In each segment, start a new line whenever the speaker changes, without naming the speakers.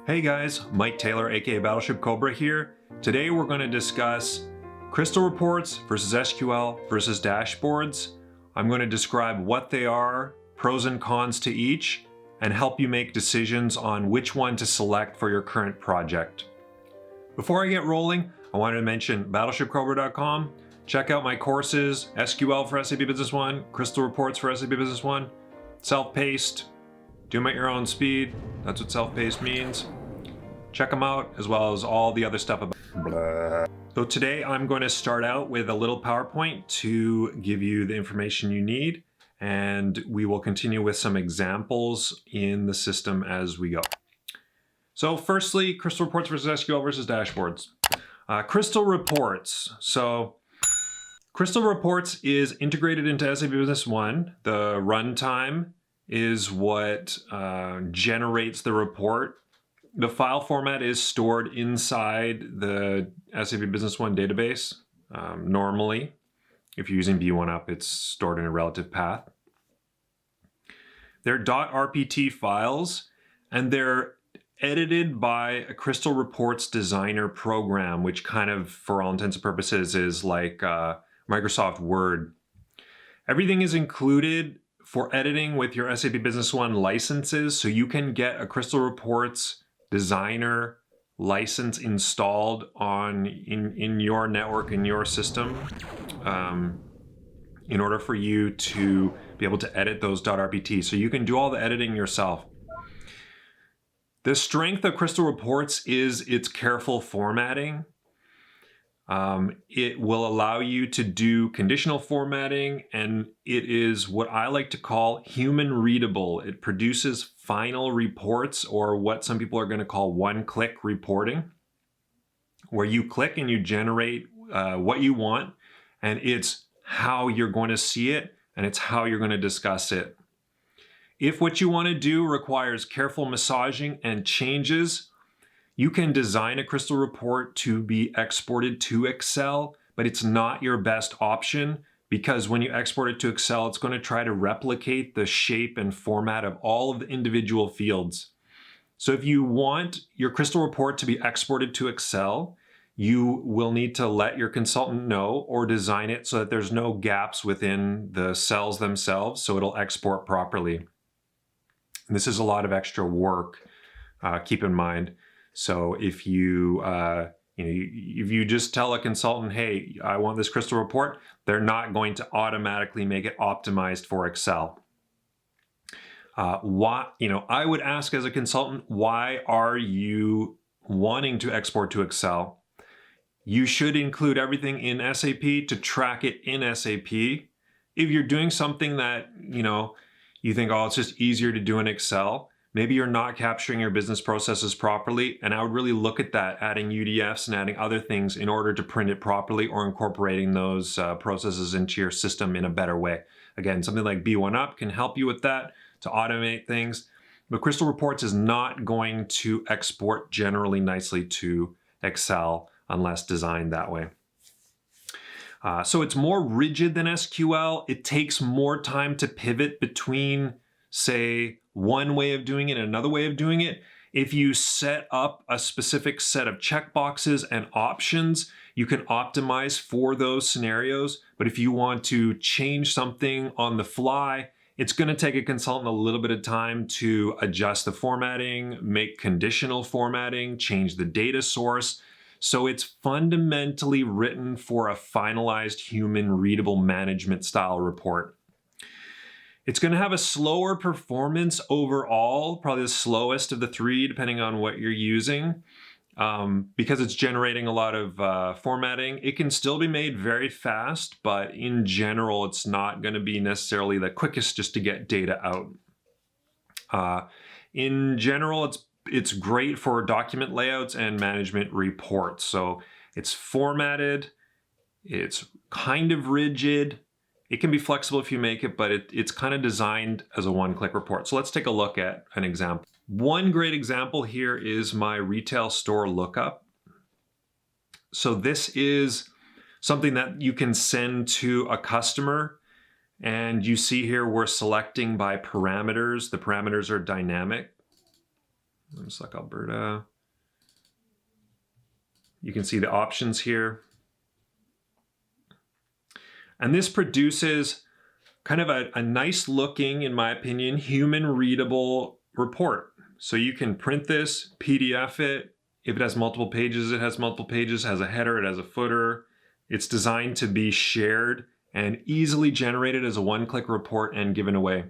Hey guys, Mike Taylor, aka BattleshipCobra here. Today we're going to discuss crystal reports versus SQL versus dashboards. I'm going to describe what they are, pros and cons to each, and help you make decisions on which one to select for your current project. Before I get rolling, I wanted to mention BattleshipCobra.com. Check out my courses, SQL for SAP Business One, Crystal Reports for SAP Business One, self-paced, do them at your own speed. That's what self-paced means. Check them out, as well as all the other stuff about blah. So today I'm going to start out with a little PowerPoint to give you the information you need, and we will continue with some examples in the system as we go. So firstly, Crystal Reports versus SQL versus dashboards. Crystal Reports. So Crystal Reports is integrated into SAP Business One. The runtime is what generates the report. The file format is stored inside the SAP Business One database. Normally, if you're using B1UP, it's stored in a relative path. They're .rpt files, and they're edited by a Crystal Reports Designer program, which kind of, for all intents and purposes, is like Microsoft Word. Everything is included for editing with your SAP Business One licenses, so you can get a Crystal Reports Designer license installed in your network, in your system, in order for you to be able to edit those .rpt. So you can do all the editing yourself. The strength of Crystal Reports is its careful formatting. It will allow you to do conditional formatting, and it is what I like to call human readable. It produces final reports, or what some people are going to call one-click reporting, where you click and you generate what you want, and it's how you're going to see it, and it's how you're going to discuss it. If what you want to do requires careful massaging and changes, you can design a Crystal report to be exported to Excel, but it's not your best option, because when you export it to Excel, it's going to try to replicate the shape and format of all of the individual fields. So if you want your Crystal report to be exported to Excel, you will need to let your consultant know or design it so that there's no gaps within the cells themselves, so it'll export properly. And this is a lot of extra work, keep in mind. So if you if you just tell a consultant, hey, I want this Crystal report, they're not going to automatically make it optimized for Excel. I would ask as a consultant, why are you wanting to export to Excel? You should include everything in SAP to track it in SAP. If you're doing something that, you think, oh, it's just easier to do in Excel, maybe you're not capturing your business processes properly, and I would really look at that, adding UDFs and adding other things in order to print it properly, or incorporating those processes into your system in a better way. Again, something like B1UP can help you with that, to automate things, but Crystal Reports is not going to export generally nicely to Excel unless designed that way. So it's more rigid than SQL. It takes more time to pivot between, say, one way of doing it and another way of doing it. If you set up a specific set of checkboxes and options, you can optimize for those scenarios. But if you want to change something on the fly, it's going to take a consultant a little bit of time to adjust the formatting, make conditional formatting, change the data source. So it's fundamentally written for a finalized human readable management style report. It's going to have a slower performance overall, probably the slowest of the three, depending on what you're using, because it's generating a lot of formatting. It can still be made very fast, but in general, it's not going to be necessarily the quickest just to get data out. In general, it's great for document layouts and management reports. So it's formatted, it's kind of rigid. It can be flexible if you make it, but it's kind of designed as a one-click report. So let's take a look at an example. One great example here is my retail store lookup. So this is something that you can send to a customer And you see here we're selecting by parameters. The parameters are dynamic. I'm going to select Alberta. You can see the options here. And this produces kind of a nice looking, in my opinion, human readable report. So you can print this, PDF it. If it has multiple pages, it has multiple pages, has a header, it has a footer. It's designed to be shared and easily generated as a one-click report and given away.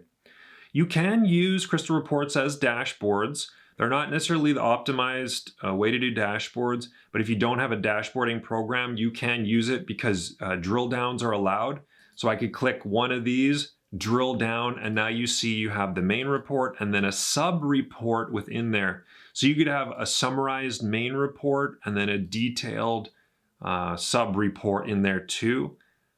You can use Crystal reports as dashboards. They're not necessarily the optimized way to do dashboards, but if you don't have a dashboarding program, you can use it because drill downs are allowed. So I could click one of these, drill down, and now you see you have the main report and then a sub-report within there. So you could have a summarized main report and then a detailed sub-report in there too.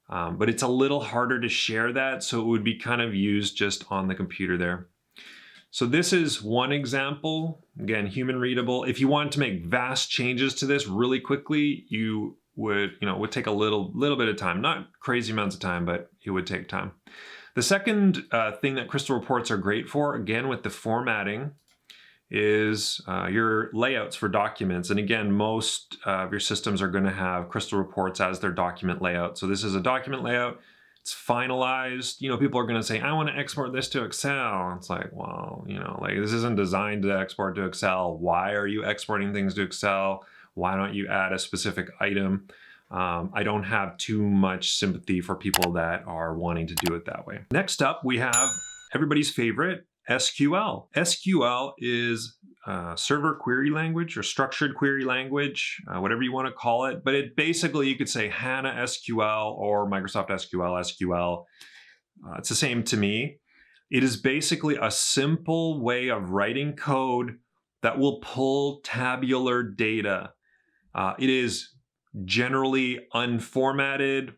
But it's a little harder to share that, so it would be kind of used just on the computer there. So this is one example, again, human readable. If you wanted to make vast changes to this really quickly, you would, it would take a little bit of time, not crazy amounts of time, but it would take time. The second thing that Crystal reports are great for, again, with the formatting, is your layouts for documents. And again, most of your systems are going to have Crystal reports as their document layout. So this is a document layout. It's finalized. People are going to say, I want to export this to Excel. It's like, well, this isn't designed to export to Excel. Why are you exporting things to Excel? Why don't you add a specific item? I don't have too much sympathy for people that are wanting to do it that way. Next up, we have everybody's favorite, SQL. SQL is server query language or structured query language, whatever you want to call it. But it basically, you could say HANA SQL or Microsoft SQL. It's the same to me. It is basically a simple way of writing code that will pull tabular data. It is generally unformatted,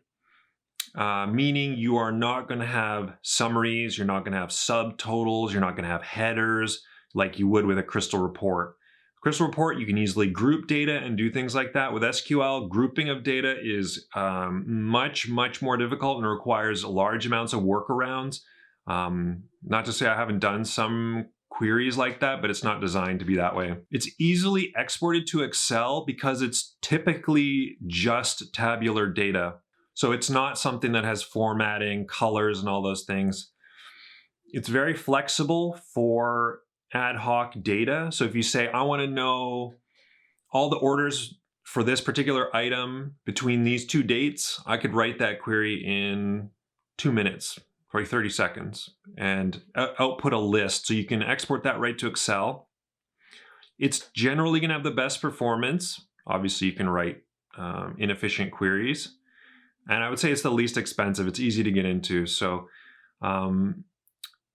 meaning you are not going to have summaries, you're not going to have subtotals, you're not going to have headers like you would with a Crystal report. Crystal report, you can easily group data and do things like that. With SQL, grouping of data is much more difficult and requires large amounts of workarounds. Not to say I haven't done some queries like that, but it's not designed to be that way. It's easily exported to Excel because it's typically just tabular data. So it's not something that has formatting, colors, and all those things. It's very flexible for ad hoc data. So if you say, I want to know all the orders for this particular item between these two dates, I could write that query in 2 minutes, probably 30 seconds, and output a list. So you can export that right to Excel. It's generally going to have the best performance. Obviously, you can write inefficient queries. And I would say it's the least expensive. It's easy to get into. So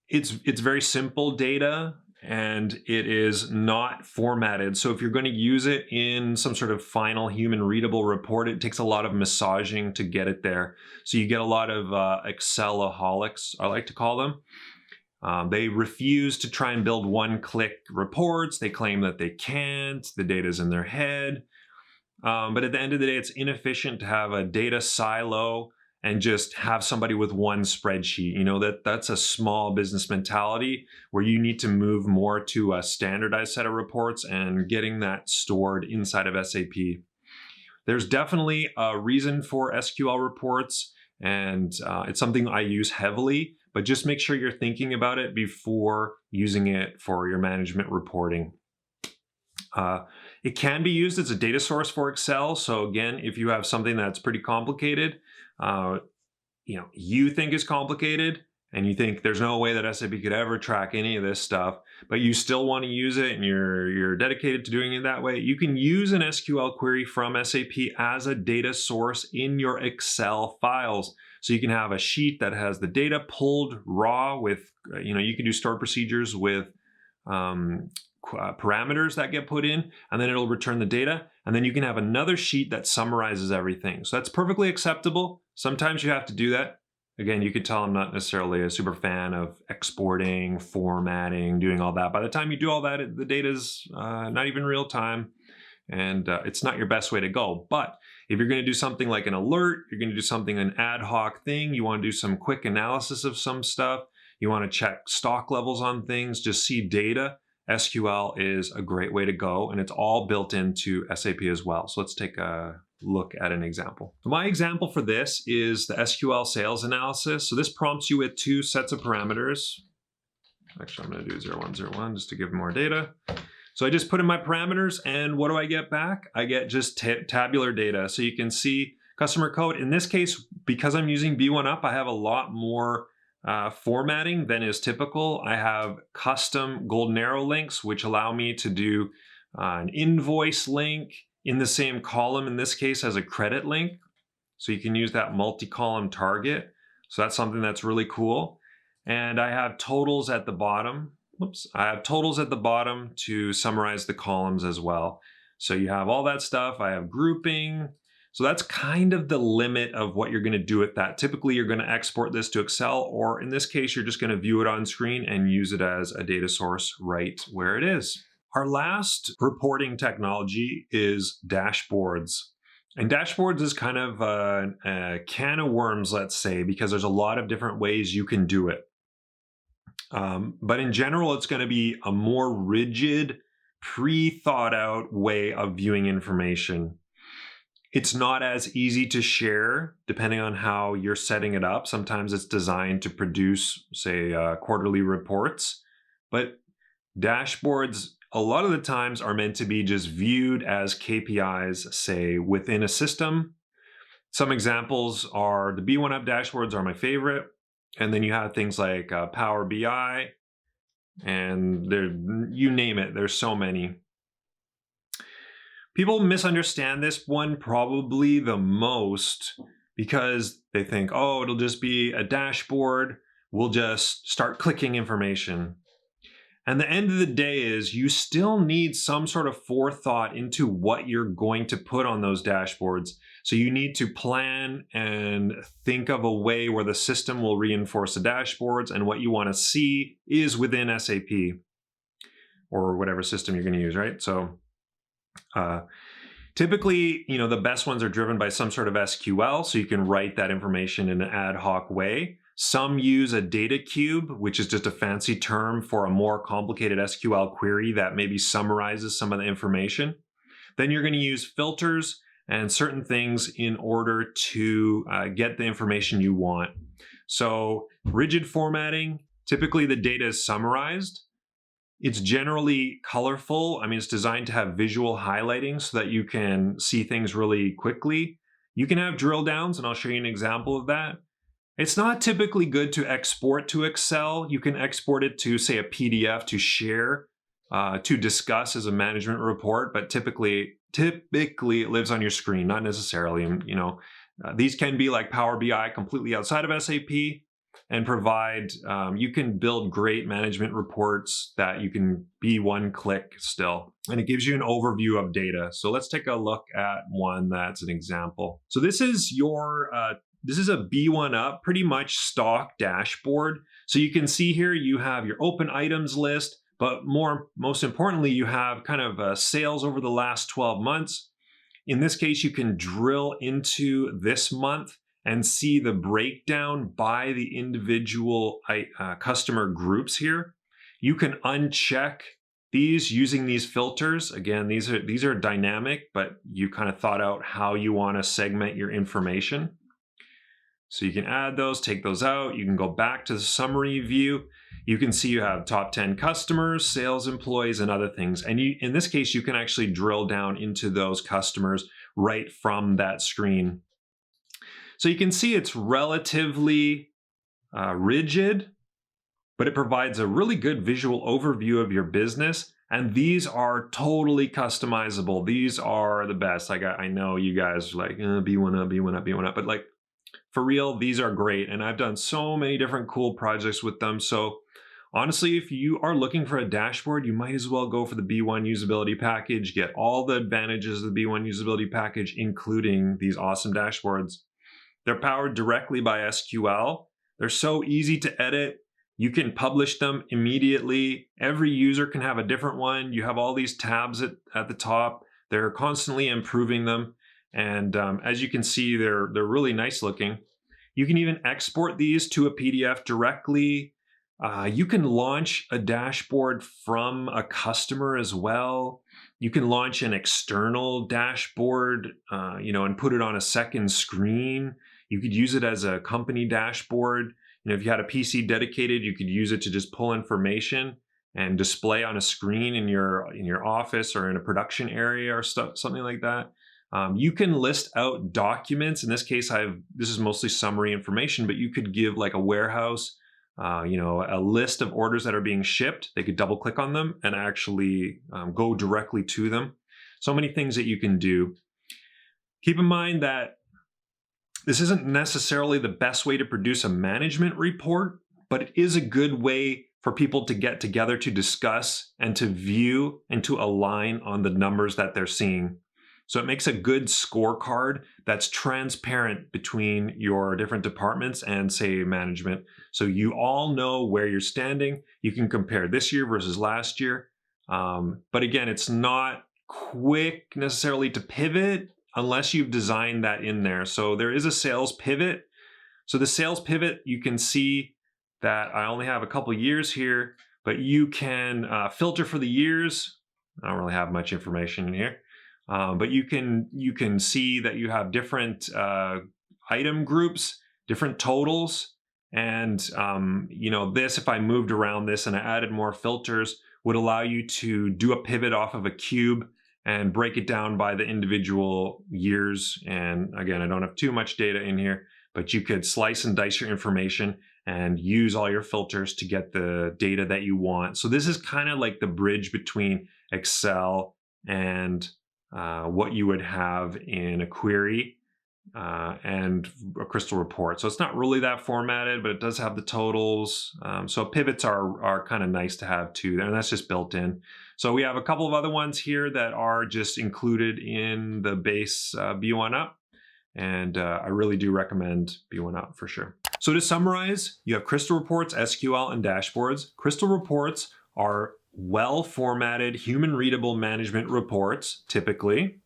it's very simple data, and it is not formatted. So if you're going to use it in some sort of final human readable report, it takes a lot of massaging to get it there. So you get a lot of Excelaholics, I like to call them. They refuse to try and build one-click reports. They claim that they can't. The data's in their head. But at the end of the day, it's inefficient to have a data silo and just have somebody with one spreadsheet. That's a small business mentality where you need to move more to a standardized set of reports and getting that stored inside of SAP. There's definitely a reason for SQL reports, and it's something I use heavily, but just make sure you're thinking about it before using it for your management reporting. It can be used as a data source for Excel. So again, if you have something that's pretty complicated, you think is complicated, and you think there's no way that SAP could ever track any of this stuff, but you still want to use it and you're dedicated to doing it that way, you can use an SQL query from SAP as a data source in your Excel files. So you can have a sheet that has the data pulled raw with, you can do stored procedures with parameters that get put in, and then it'll return the data. And then you can have another sheet that summarizes everything. So that's perfectly acceptable. Sometimes you have to do that. Again, you could tell I'm not necessarily a super fan of exporting, formatting, doing all that. By the time you do all that, the data's not even real time. and it's not your best way to go. But if you're going to do something like an alert, you're going to do something, an ad hoc thing, you want to do some quick analysis of some stuff, you want to check stock levels on things, just see data, SQL is a great way to go, and it's all built into SAP as well. So let's take a look at an example. My example for this is the SQL sales analysis. So this prompts you with two sets of parameters. Actually, I'm going to do 0101 just to give more data. So I just put in my parameters, and what do I get back? I get just tabular data. So you can see customer code. In this case, because I'm using B1UP, I have a lot more formatting than is typical. I have custom golden arrow links, which allow me to do an invoice link in the same column, in this case as a credit link. So you can use that multi-column target. So that's something that's really cool. And I have totals at the bottom. I have totals at the bottom to summarize the columns as well. So you have all that stuff. I have grouping. So that's kind of the limit of what you're going to do with that. Typically, you're going to export this to Excel, or in this case, you're just going to view it on screen and use it as a data source right where it is. Our last reporting technology is dashboards. And dashboards is kind of a can of worms, let's say, because there's a lot of different ways you can do it. But in general, it's going to be a more rigid, pre-thought out way of viewing information. It's not as easy to share depending on how you're setting it up. Sometimes it's designed to produce, say, quarterly reports. But dashboards, a lot of the times, are meant to be just viewed as KPIs, say, within a system. Some examples are the B1UP dashboards are my favorite. And then you have things like Power BI, and you name it, there's so many. People misunderstand this one probably the most because they think, oh, it'll just be a dashboard. We'll just start clicking information. And the end of the day is you still need some sort of forethought into what you're going to put on those dashboards. So you need to plan and think of a way where the system will reinforce the dashboards, and what you want to see is within SAP or whatever system you're going to use, right? So typically, the best ones are driven by some sort of SQL, so you can write that information in an ad hoc way. Some use a data cube, which is just a fancy term for a more complicated SQL query that maybe summarizes some of the information. Then you're going to use filters and certain things in order to get the information you want. So rigid formatting, typically the data is summarized. It's generally colorful. I mean, it's designed to have visual highlighting so that you can see things really quickly. You can have drill downs, and I'll show you an example of that. It's not typically good to export to Excel. You can export it to, say, a PDF to share, to discuss as a management report, but typically it lives on your screen, not necessarily. These can be like Power BI, completely outside of SAP, and provide, you can build great management reports that you can be one click still. And it gives you an overview of data. So let's take a look at one that's an example. So this is this is a B1UP, pretty much stock dashboard. So you can see here you have your open items list, but most importantly, you have kind of sales over the last 12 months. In this case, you can drill into this month and see the breakdown by the individual customer groups here. You can uncheck these using these filters. Again, these are dynamic, but you kind of thought out how you want to segment your information. So you can add those, take those out. You can go back to the summary view. You can see you have top 10 customers, sales employees, and other things. And in this case, you can actually drill down into those customers right from that screen. So you can see it's relatively rigid, but it provides a really good visual overview of your business. And these are totally customizable. These are the best. Like I know you guys are like, B1UP, B1UP, B1UP, but like, for real, these are great. And I've done so many different cool projects with them. So honestly, if you are looking for a dashboard, you might as well go for the B1 usability package, get all the advantages of the B1 usability package, including these awesome dashboards. They're powered directly by SQL. They're so easy to edit. You can publish them immediately. Every user can have a different one. You have all these tabs at the top. They're constantly improving them. And as you can see, they're really nice looking. You can even export these to a PDF directly. You can launch a dashboard from a customer as well. You can launch an external dashboard, and put it on a second screen. You could use it as a company dashboard. If you had a PC dedicated, you could use it to just pull information and display on a screen in your office or in a production area or something like that. You can list out documents. In this case, this is mostly summary information, but you could give like a warehouse, a list of orders that are being shipped. They could double click on them and actually go directly to them. So many things that you can do. Keep in mind that this isn't necessarily the best way to produce a management report, but it is a good way for people to get together to discuss and to view and to align on the numbers that they're seeing. So it makes a good scorecard that's transparent between your different departments and, say, management. So you all know where you're standing. You can compare this year versus last year. But again, it's not quick necessarily to pivot unless you've designed that in there. So there is a sales pivot. So the sales pivot, you can see that I only have a couple years here, but you can filter for the years. I don't really have much information in here. But you can see that you have different item groups, different totals, and this, if I moved around this and I added more filters, would allow you to do a pivot off of a cube and break it down by the individual years. And again, I don't have too much data in here, but you could slice and dice your information and use all your filters to get the data that you want. So this is kind of like the bridge between Excel and what you would have in a query and a crystal report. So it's not really that formatted, but it does have the totals. So pivots are kind of nice to have too, and that's just built in. So we have a couple of other ones here that are just included in the base B1 Up, and I really do recommend B1 Up for sure. So to summarize, you have crystal reports, SQL, and dashboards. Crystal reports are well-formatted, human-readable management reports, typically.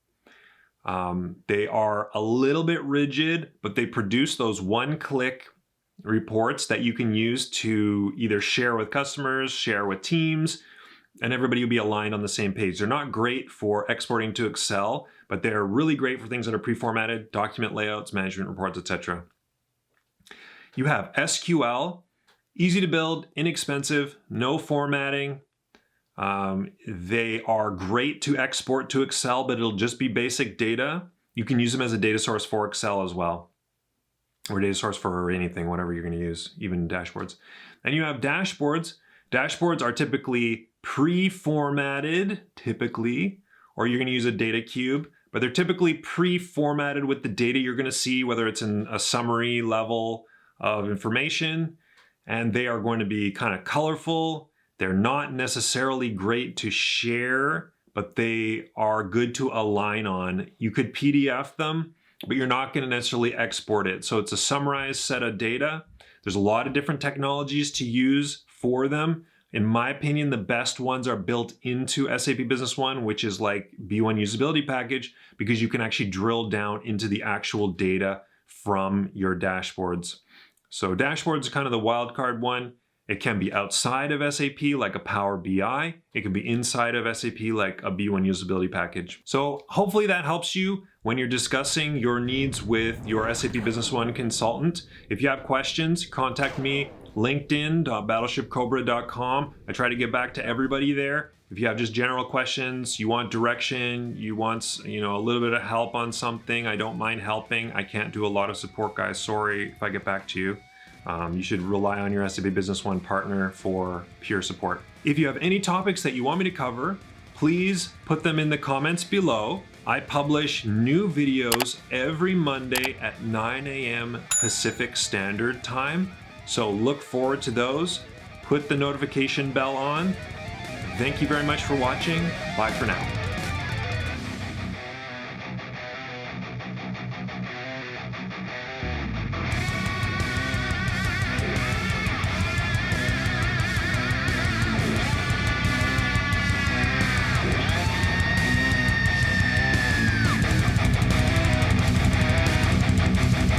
They are a little bit rigid, but they produce those one-click reports that you can use to either share with customers, share with teams, and everybody will be aligned on the same page. They're not great for exporting to Excel, but they're really great for things that are pre-formatted, document layouts, management reports, etc. You have SQL, easy to build, inexpensive, no formatting. They are great to export to Excel, but it'll just be basic data. You can use them as a data source for Excel as well, or data source for anything, whatever you're going to use, even dashboards. And you have dashboards. Dashboards are typically pre-formatted, or you're going to use a data cube, but they're typically pre-formatted with the data you're going to see, whether it's in a summary level of information, and they are going to be kind of colorful. They're not necessarily great to share, but they are good to align on. You could PDF them, but you're not going to necessarily export it. So it's a summarized set of data. There's a lot of different technologies to use for them. In my opinion, the best ones are built into SAP Business One, which is like B1 usability package, because you can actually drill down into the actual data from your dashboards. So dashboards are kind of the wildcard one. It can be outside of SAP like a Power BI. It can be inside of SAP like a B1 usability package. So hopefully that helps you when you're discussing your needs with your SAP Business One consultant. If you have questions, contact me, linkedin.battleshipcobra.com. I try to get back to everybody there. If you have just general questions, you want direction, you want a little bit of help on something, I don't mind helping. I can't do a lot of support, guys. Sorry if I get back to you. You should rely on your SAP Business One partner for pure support. If you have any topics that you want me to cover, please put them in the comments below. I publish new videos every Monday at 9 a.m. Pacific Standard Time. So look forward to those. Put the notification bell on. Thank you very much for watching. Bye for now.